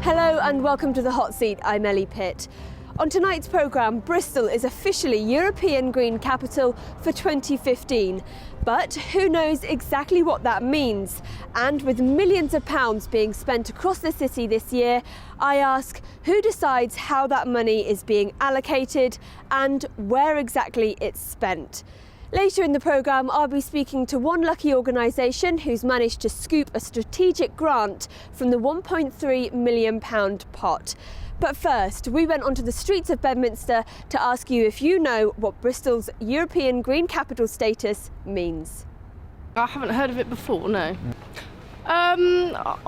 Hello and welcome to The Hot Seat. I'm Ellie Pitt. On tonight's programme, Bristol is officially European Green Capital for 2015. But who knows exactly what that means? And with millions of pounds being spent across the city this year, I ask, who decides how that money is being allocated and where exactly it's spent? Later in the programme, I'll be speaking to one lucky organisation who's managed to scoop a strategic grant from the £1.3 million pot. But first, we went onto the streets of Bedminster to ask you if you know what Bristol's European Green Capital status means. I haven't heard of it before, no. I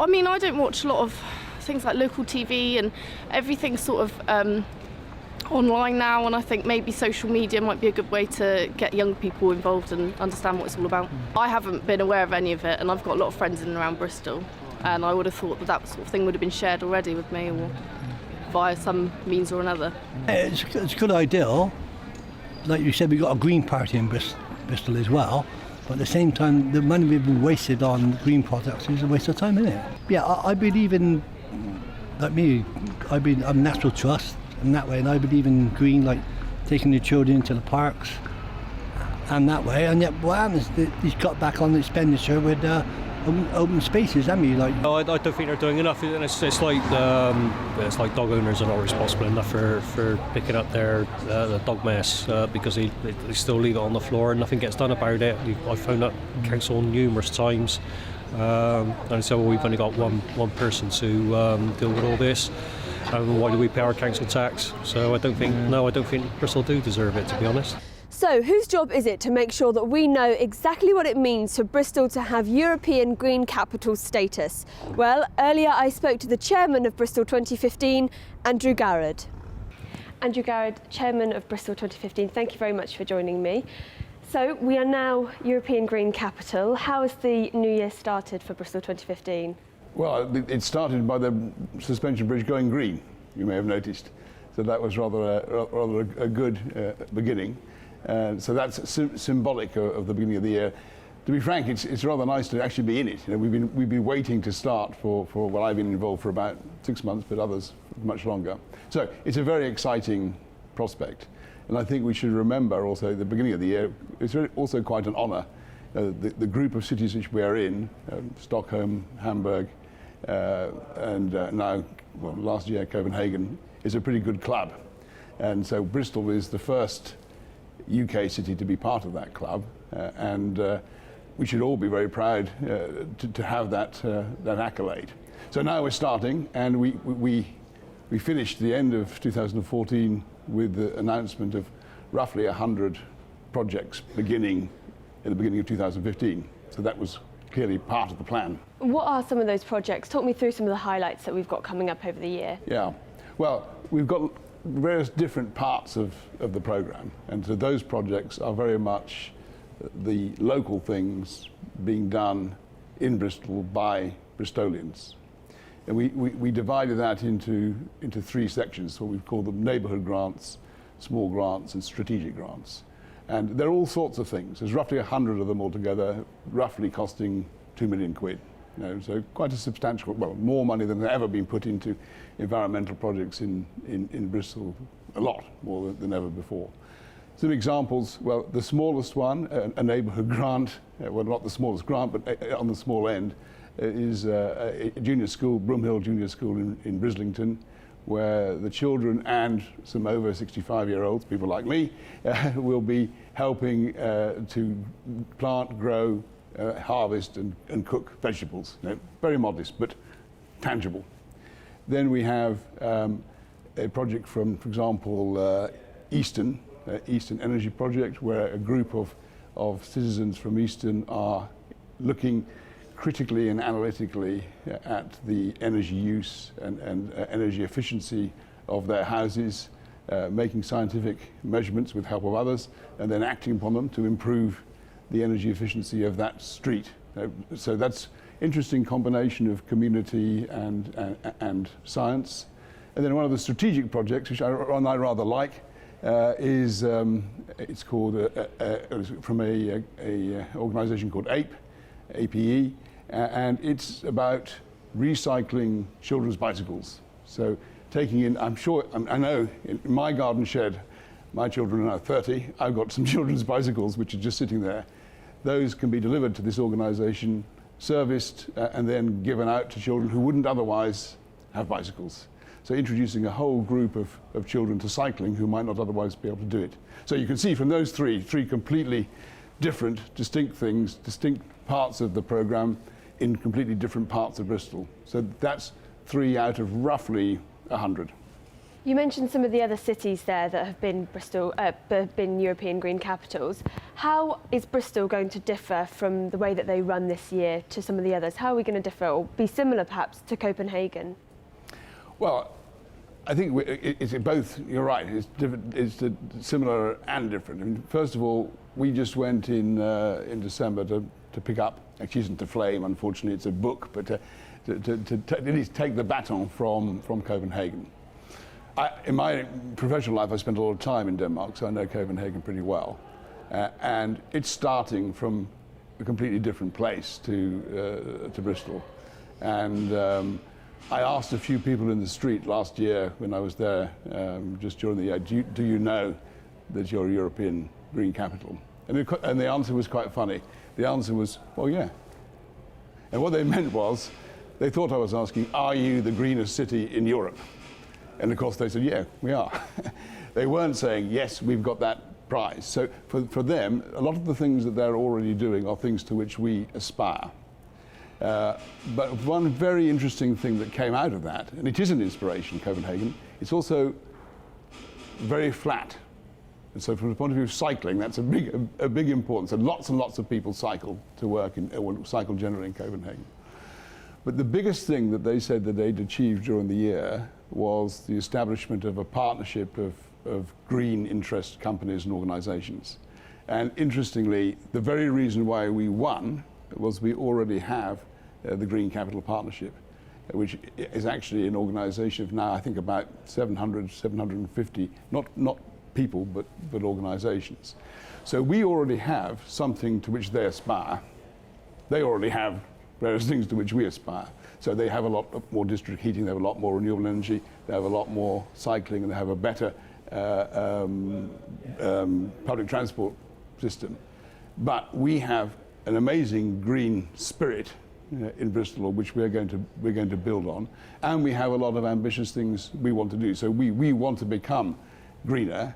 mean, I don't watch a lot of things like local TV and everything's sort of online now, and I think maybe social media might be a good way to get young people involved and understand what it's all about. I haven't been aware of any of it, and I've got a lot of friends in and around Bristol, and I would have thought that sort of thing would have been shared already with me or via some means or another. It's a good idea. Like you said, we've got a Green Party in Bristol as well, but at the same time, the money we've been wasted on green products is a waste of time, isn't it? Yeah, I believe in, like me, I'm Natural Trust, and that way, and I believe in green, like taking the children to the parks, and that way. And yet, what happens? He's got back on the expenditure with open spaces, haven't you? Like, no, I don't think they're doing enough. And it's like dog owners are not responsible enough for picking up their the dog mess because they still leave it on the floor and nothing gets done about it. I phoned up council numerous times, and so we've only got one person to deal with all this. Why do we pay our council tax? So I don't think Bristol do deserve it, to be honest. So whose job is it to make sure that we know exactly what it means for Bristol to have European Green Capital status? Well, earlier I spoke to the chairman of Bristol 2015, Andrew Garrad. Andrew Garrad, chairman of Bristol 2015, thank you very much for joining me. So we are now European Green Capital. How has the new year started for Bristol 2015? Well, it started by the suspension bridge going green, you may have noticed. So that was rather a good beginning. So that's symbolic of the beginning of the year. To be frank, it's rather nice to actually be in it. You know, we've been waiting to start for well, I've been involved for about 6 months, but others much longer. So it's a very exciting prospect. And I think we should remember also the beginning of the year, it's also quite an honour. The group of cities which we are in, Stockholm, Hamburg, and now, well, last year Copenhagen, is a pretty good club. And so Bristol is the first UK city to be part of that club, and we should all be very proud to have that accolade. So now we're starting, and we finished the end of 2014 with the announcement of roughly 100 projects beginning at the beginning of 2015. So that was clearly part of the plan. What are some of those projects? Talk me through some of the highlights that we've got coming up over the year. Yeah, well, we've got various different parts of the programme, and so those projects are very much the local things being done in Bristol by Bristolians. And we divided that into three sections, so we call them neighbourhood grants, small grants and strategic grants. And they're all sorts of things. There's roughly 100 of them altogether, roughly costing £2 million. You know, so quite a substantial, well, more money than has ever been put into environmental projects in Bristol, a lot more than ever before. Some examples, well, the smallest one, a neighbourhood grant, well, not the smallest grant, but on the small end, is a junior school, Broomhill Junior School in Brislington, where the children and some over 65-year-olds, people like me, will be helping to plant, grow, harvest and cook vegetables. You know, very modest, but tangible. Then we have a project from, for example, Easton Energy Project, where a group of citizens from Easton are looking critically and analytically at the energy use and energy efficiency of their houses, making scientific measurements with help of others, and then acting upon them to improve the energy efficiency of that street. So that's interesting combination of community and science. And then one of the strategic projects, which I rather like, is it's called from a organisation called APE, and it's about recycling children's bicycles. So taking in, I know in my garden shed, my children are now 30, I've got some children's bicycles which are just sitting there. Those can be delivered to this organisation, serviced and then given out to children who wouldn't otherwise have bicycles. So introducing a whole group of children to cycling who might not otherwise be able to do it. So you can see from those three completely different, distinct things, distinct parts of the programme in completely different parts of Bristol. So that's 3 out of roughly 100. You mentioned some of the other cities there that have been been European Green Capitals. How is Bristol going to differ from the way that they run this year to some of the others? How are we going to differ, or be similar perhaps to Copenhagen? Well, I think it's both. You're right. It's different. It's similar and different. I mean, first of all, we just went in December to pick up. Actually, isn't to flame. Unfortunately, it's a book, but to at least take the baton from Copenhagen. In my professional life, I spent a lot of time in Denmark, so I know Copenhagen pretty well, and it's starting from a completely different place to Bristol, and. I asked a few people in the street last year when I was there, just during the year, do you know that you're a European Green Capital? And the answer was quite funny. The answer was, well, yeah. And what they meant was, they thought I was asking, are you the greenest city in Europe? And of course they said, yeah, we are. They weren't saying, yes, we've got that prize. So for them, a lot of the things that they're already doing are things to which we aspire. But one very interesting thing that came out of that, and it is an inspiration, Copenhagen, it's also very flat. And so from the point of view of cycling, that's a big importance. And lots of people cycle to work, or cycle generally in Copenhagen. But the biggest thing that they said that they'd achieved during the year was the establishment of a partnership of green interest companies and organizations. And interestingly, the very reason why we won was we already have the Green Capital Partnership, which is actually an organisation of now, I think, about 700, 750, not people, but organisations. So we already have something to which they aspire. They already have various things to which we aspire. So they have a lot more district heating, they have a lot more renewable energy, they have a lot more cycling, and they have a better public transport system. But we have an amazing green spirit in Bristol, which we're going to build on, and we have a lot of ambitious things we want to do. So we want to become greener.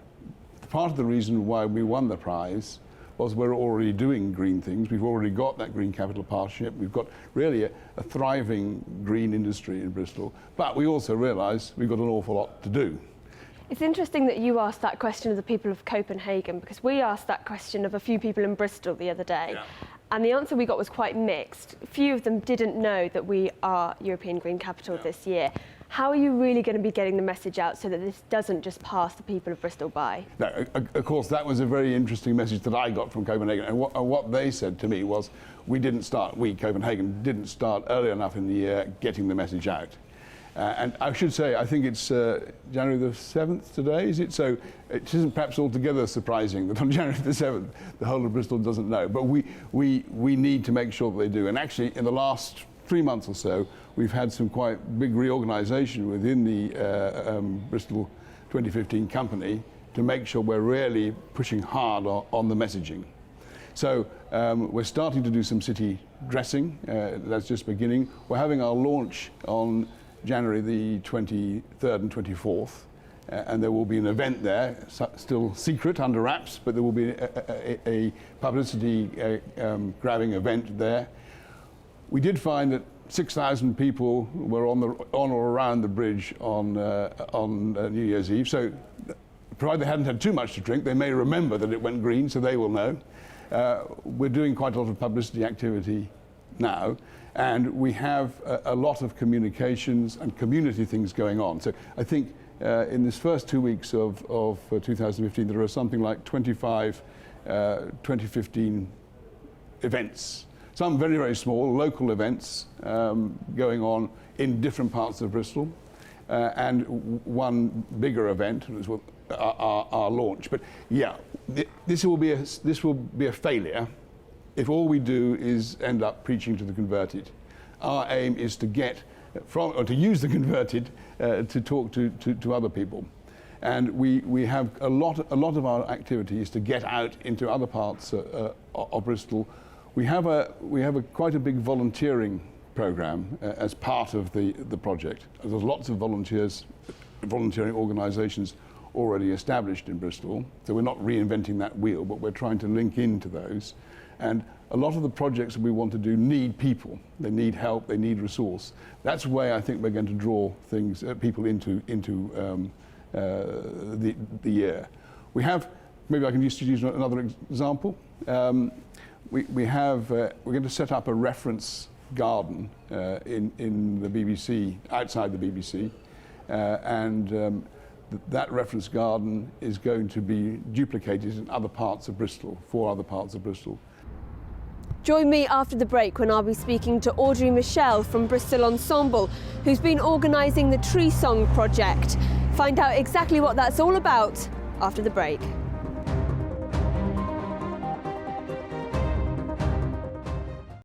Part of the reason why we won the prize was we're already doing green things. We've already got that Green Capital Partnership. We've got really a thriving green industry in Bristol, but we also realise we've got an awful lot to do. It's interesting that you asked that question of the people of Copenhagen, because we asked that question of a few people in Bristol the other day. Yeah. And the answer we got was quite mixed. A few of them didn't know that we are European Green Capital this year. How are you really going to be getting the message out so that this doesn't just pass the people of Bristol by? No, of course, that was a very interesting message that I got from Copenhagen. And what they said to me was, Copenhagen, didn't start early enough in the year getting the message out. And I should say, I think it's January the 7th today, is it? So it isn't perhaps altogether surprising that on January the 7th, the whole of Bristol doesn't know. But we need to make sure that they do. And actually, in the last 3 months or so, we've had some quite big reorganisation within the Bristol 2015 company to make sure we're really pushing hard on the messaging. So we're starting to do some city dressing. That's just beginning. We're having our launch on January the 23rd and 24th, and there will be an event there, still secret, under wraps, but there will be a publicity grabbing event there. We did find that 6,000 people were on or around the bridge on New Year's Eve, so provided they hadn't had too much to drink, they may remember that it went green, so they will know. We're doing quite a lot of publicity activity now, and we have a lot of communications and community things going on. So I think in this first 2 weeks of 2015, there are something like 25 2015 events. Some very, very small local events going on in different parts of Bristol, and one bigger event, our launch. But yeah, this will be a failure if all we do is end up preaching to the converted. Our aim is to get or to use the converted to talk to other people. And we have a lot of our activity is to get out into other parts of Bristol. We have quite a big volunteering program as part of the project. There's lots of volunteering organisations already established in Bristol, so we're not reinventing that wheel, but we're trying to link into those. And a lot of the projects that we want to do need people. They need help. They need resource. That's where I think we're going to draw people into the year. We have, maybe I can just use another example. We're going to set up a reference garden in the BBC, outside the BBC, and that reference garden is going to be duplicated in other parts of Bristol, 4 other parts of Bristol. Join me after the break when I'll be speaking to Audrey Michelle from Bristol Ensemble, who's been organising the Tree Song project. Find out exactly what that's all about after the break.